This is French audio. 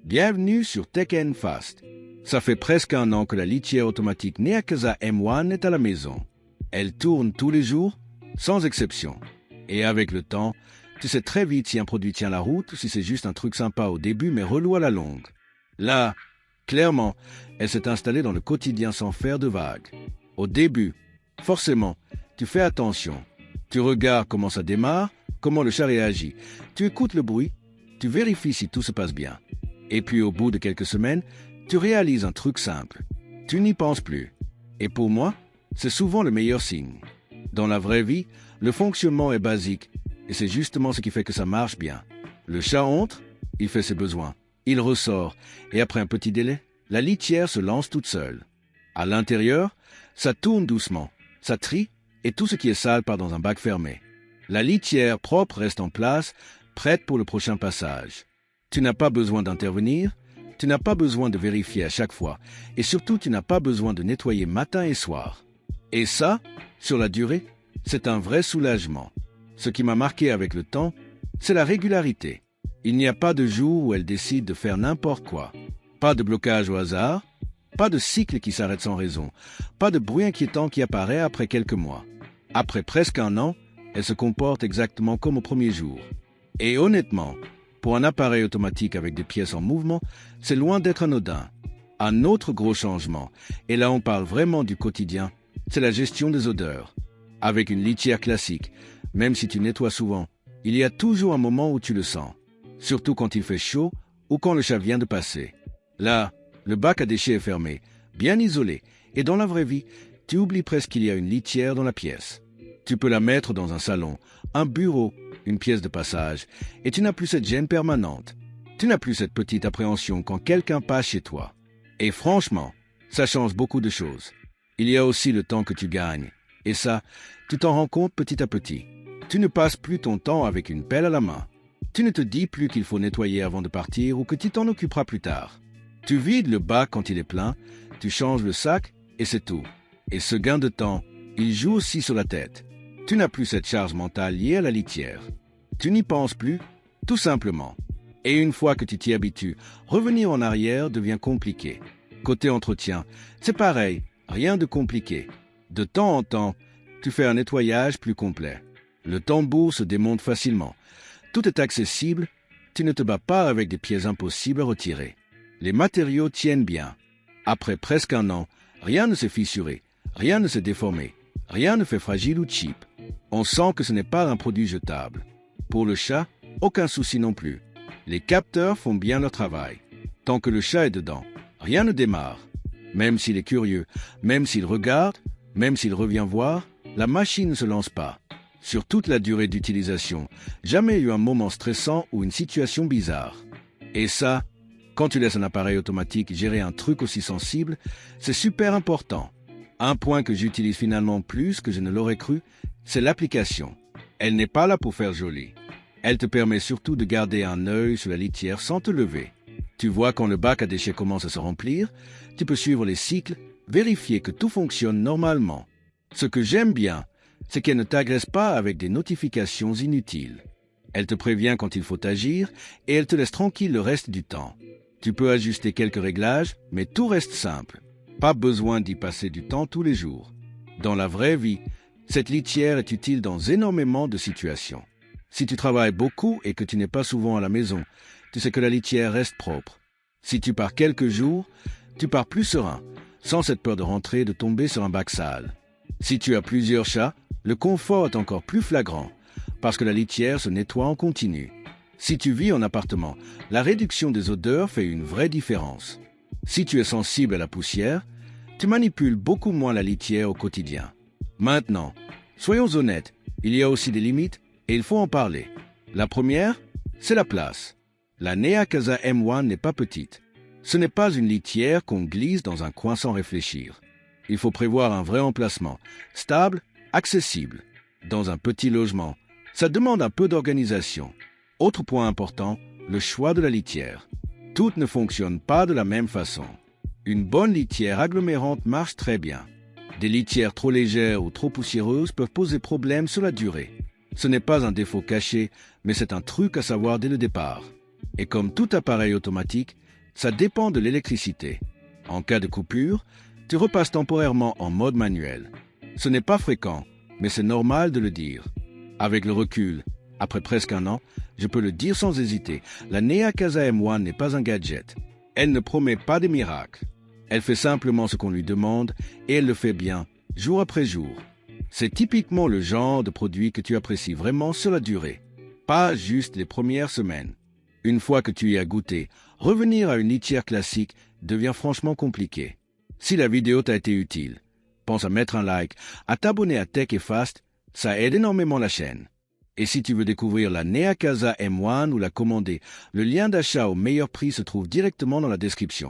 Bienvenue sur Tech & Fast. Ça fait presque un an que la litière automatique Neakaza M1 est à la maison. Elle tourne tous les jours, sans exception. Et avec le temps, tu sais très vite si un produit tient la route ou si c'est juste un truc sympa au début mais relou à la longue. Là, clairement, elle s'est installée dans le quotidien sans faire de vagues. Au début, forcément, tu fais attention. Tu regardes comment ça démarre, comment le chat réagit. Tu écoutes le bruit, tu vérifies si tout se passe bien. Et puis au bout de quelques semaines, tu réalises un truc simple. Tu n'y penses plus. Et pour moi, c'est souvent le meilleur signe. Dans la vraie vie, le fonctionnement est basique, et c'est justement ce qui fait que ça marche bien. Le chat entre, il fait ses besoins, il ressort, et après un petit délai, la litière se lance toute seule. À l'intérieur, ça tourne doucement, ça trie, et tout ce qui est sale part dans un bac fermé. La litière propre reste en place, prête pour le prochain passage. Tu n'as pas besoin d'intervenir, tu n'as pas besoin de vérifier à chaque fois, et surtout tu n'as pas besoin de nettoyer matin et soir. Et ça, sur la durée, c'est un vrai soulagement. Ce qui m'a marqué avec le temps, c'est la régularité. Il n'y a pas de jour où elle décide de faire n'importe quoi. Pas de blocage au hasard, pas de cycle qui s'arrête sans raison, pas de bruit inquiétant qui apparaît après quelques mois. Après presque un an, elle se comporte exactement comme au premier jour. Et honnêtement, pour un appareil automatique avec des pièces en mouvement, c'est loin d'être anodin. Un autre gros changement, et là on parle vraiment du quotidien, c'est la gestion des odeurs. Avec une litière classique, même si tu nettoies souvent, il y a toujours un moment où tu le sens. Surtout quand il fait chaud ou quand le chat vient de passer. Là, le bac à déchets est fermé, bien isolé, et dans la vraie vie, tu oublies presque qu'il y a une litière dans la pièce. Tu peux la mettre dans un salon, un bureau, une pièce de passage, et tu n'as plus cette gêne permanente. Tu n'as plus cette petite appréhension quand quelqu'un passe chez toi. Et franchement, ça change beaucoup de choses. Il y a aussi le temps que tu gagnes. Et ça, tu t'en rends compte petit à petit. Tu ne passes plus ton temps avec une pelle à la main. Tu ne te dis plus qu'il faut nettoyer avant de partir ou que tu t'en occuperas plus tard. Tu vides le bac quand il est plein, tu changes le sac et c'est tout. Et ce gain de temps, il joue aussi sur la tête. Tu n'as plus cette charge mentale liée à la litière. Tu n'y penses plus, tout simplement. Et une fois que tu t'y habitues, revenir en arrière devient compliqué. Côté entretien, c'est pareil, rien de compliqué. De temps en temps, tu fais un nettoyage plus complet. Le tambour se démonte facilement. Tout est accessible, tu ne te bats pas avec des pièces impossibles à retirer. Les matériaux tiennent bien. Après presque un an, rien ne s'est fissuré, rien ne s'est déformé, rien ne fait fragile ou cheap. On sent que ce n'est pas un produit jetable. Pour le chat, aucun souci non plus. Les capteurs font bien leur travail. Tant que le chat est dedans, rien ne démarre. Même s'il est curieux, même s'il regarde, même s'il revient voir, la machine ne se lance pas. Sur toute la durée d'utilisation, jamais eu un moment stressant ou une situation bizarre. Et ça, quand tu laisses un appareil automatique gérer un truc aussi sensible, c'est super important. Un point que j'utilise finalement plus que je ne l'aurais cru, c'est l'application. Elle n'est pas là pour faire joli. Elle te permet surtout de garder un œil sur la litière sans te lever. Tu vois quand le bac à déchets commence à se remplir, tu peux suivre les cycles, vérifier que tout fonctionne normalement. Ce que j'aime bien, c'est qu'elle ne t'agresse pas avec des notifications inutiles. Elle te prévient quand il faut agir et elle te laisse tranquille le reste du temps. Tu peux ajuster quelques réglages, mais tout reste simple. Pas besoin d'y passer du temps tous les jours. Dans la vraie vie, cette litière est utile dans énormément de situations. Si tu travailles beaucoup et que tu n'es pas souvent à la maison, tu sais que la litière reste propre. Si tu pars quelques jours, tu pars plus serein, sans cette peur de rentrer et de tomber sur un bac sale. Si tu as plusieurs chats, le confort est encore plus flagrant, parce que la litière se nettoie en continu. Si tu vis en appartement, la réduction des odeurs fait une vraie différence. Si tu es sensible à la poussière, tu manipules beaucoup moins la litière au quotidien. Maintenant, soyons honnêtes, il y a aussi des limites et il faut en parler. La première, c'est la place. La Neakaza M1 n'est pas petite. Ce n'est pas une litière qu'on glisse dans un coin sans réfléchir. Il faut prévoir un vrai emplacement, stable, accessible. Dans un petit logement, ça demande un peu d'organisation. Autre point important, le choix de la litière. Toutes ne fonctionnent pas de la même façon. Une bonne litière agglomérante marche très bien. Des litières trop légères ou trop poussiéreuses peuvent poser problème sur la durée. Ce n'est pas un défaut caché, mais c'est un truc à savoir dès le départ. Et comme tout appareil automatique, Ça dépend de l'électricité. En cas de coupure, tu repasses temporairement en mode manuel. Ce n'est pas fréquent, mais c'est normal de le dire. Avec le recul, après presque un an, je peux le dire sans hésiter, la Nea Kasa M1 n'est pas un gadget. Elle ne promet pas des miracles. Elle fait simplement ce qu'on lui demande et elle le fait bien, jour après jour. C'est typiquement le genre de produit que tu apprécies vraiment sur la durée, pas juste les premières semaines. Une fois que tu y as goûté, revenir à une litière classique devient franchement compliqué. Si la vidéo t'a été utile, pense à mettre un like, à t'abonner à Tech et Fast, ça aide énormément la chaîne. Et si tu veux découvrir la Nea Kasa M1 ou la commander, le lien d'achat au meilleur prix se trouve directement dans la description.